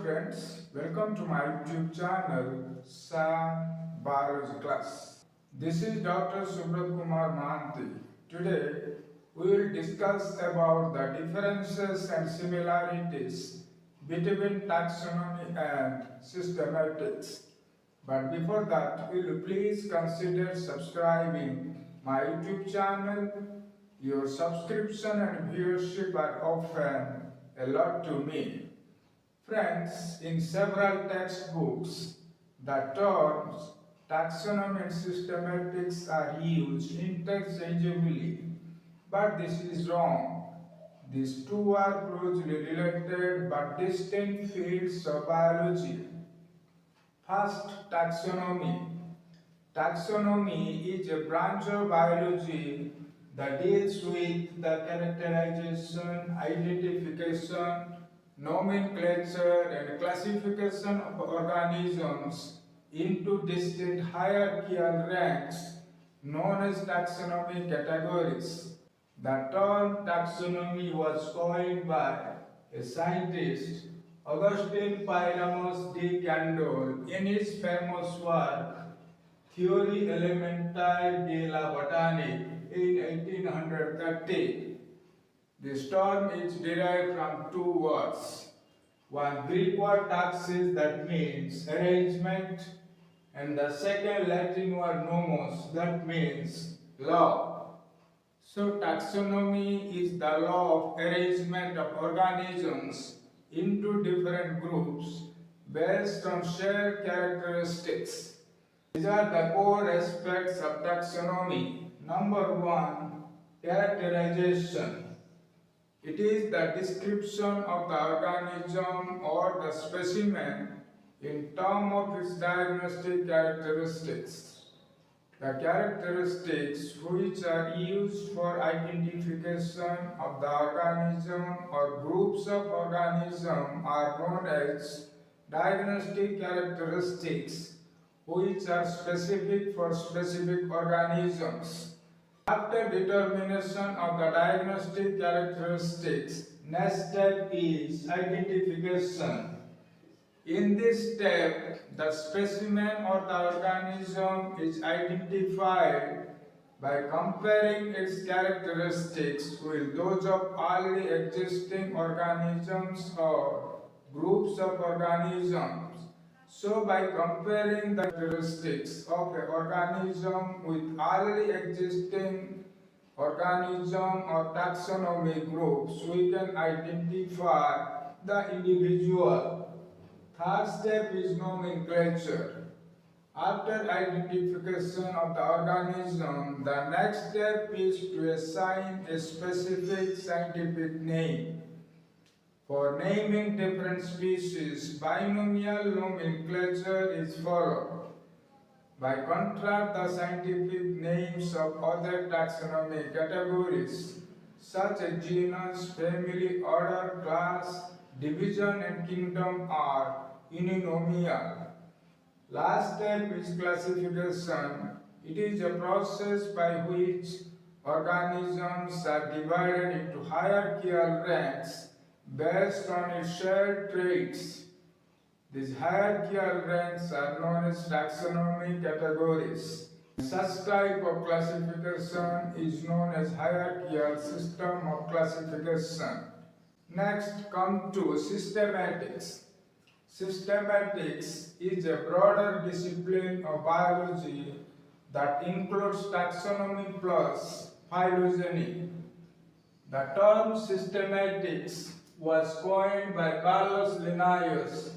friends, welcome to my YouTube channel Sam Biology Class. This is Dr. Subrat Kumar Mahanti. Today we will discuss about the differences and similarities between taxonomy and systematics. But before that, will you please consider subscribing my YouTube channel? Your subscription and viewership are often a lot to me. Friends, in several textbooks, the terms taxonomy and systematics are used interchangeably, but this is wrong. These two are closely related but distinct fields of biology. First, taxonomy. Taxonomy is a branch of biology that deals with the characterization, identification, nomenclature and classification of organisms into distinct hierarchical ranks known as taxonomic categories. The term taxonomy was coined by a scientist, Augustin Pyramus de Candolle, in his famous work Theorie élémentaire de la botanique in 1830. This term is derived from two words. One Greek word taxis, that means arrangement, and the second Latin word nomos, that means law. So taxonomy is the law of arrangement of organisms into different groups based on shared characteristics. These are the core aspects of taxonomy. Number one, characterization. It is the description of the organism or the specimen in terms of its diagnostic characteristics. The characteristics which are used for identification of the organism or groups of organisms are known as diagnostic characteristics, which are specific for specific organisms. After determination of the diagnostic characteristics, next step is identification. In this step, the specimen or the organism is identified by comparing its characteristics with those of already existing organisms or groups of organisms. So by comparing the characteristics of an organism with already existing organism or taxonomy groups, we can identify the individual. Third step is nomenclature. After identification of the organism, the next step is to assign a specific scientific name. For naming different species, binomial nomenclature is followed. By contrast, the scientific names of other taxonomic categories, such as genus, family, order, class, division, and kingdom, are uninominal. Last step is classification. It is a process by which organisms are divided into hierarchical ranks based on its shared traits. These hierarchical ranks are known as taxonomic categories. Such type of classification is known as hierarchical system of classification. Next, come to systematics. Systematics is a broader discipline of biology that includes taxonomy plus phylogeny. The term systematics was coined by Carlos Linnaeus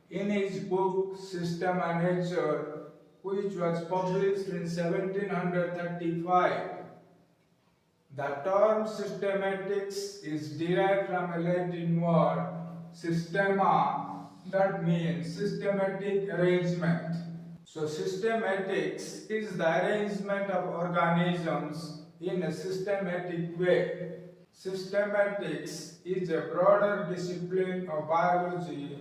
in his book Systema Nature, which was published in 1735. The term systematics is derived from a Latin word systema, that means systematic arrangement. So systematics is the arrangement of organisms in a systematic way. Systematics is a broader discipline of biology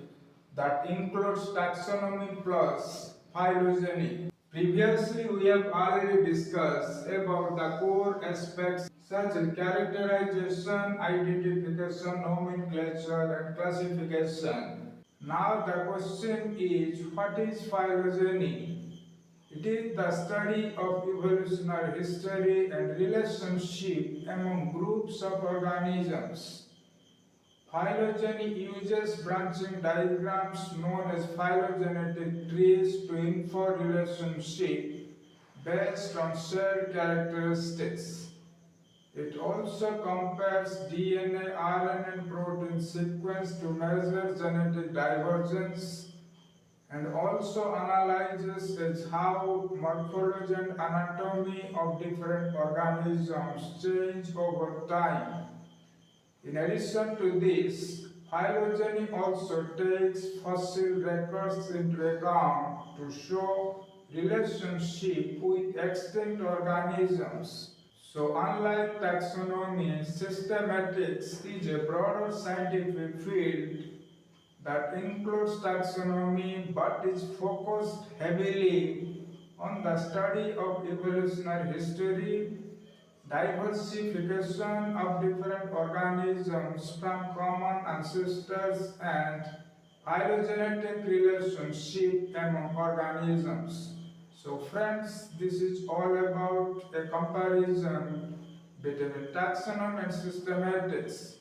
that includes taxonomy plus phylogeny. Previously, we have already discussed about the core aspects such as characterization, identification, nomenclature, and classification. Now the question is, what is phylogeny? It is the study of evolutionary history and relationship among groups of organisms. Phylogeny uses branching diagrams known as phylogenetic trees to infer relationship based on shared characteristics. It also compares DNA, RNA, and protein sequence to measure genetic divergence and also analyzes as how morphology and anatomy of different organisms change over time. In addition to this, phylogeny also takes fossil records into account to show relationship with extinct organisms. So unlike taxonomy, systematics is a broader scientific field that includes taxonomy but is focused heavily on the study of evolutionary history, diversification of different organisms from common ancestors, and phylogenetic relationship among organisms. So friends, this is all about a comparison between taxonomy and systematics.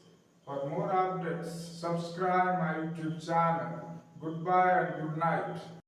For more updates, subscribe my YouTube channel. Goodbye and good night.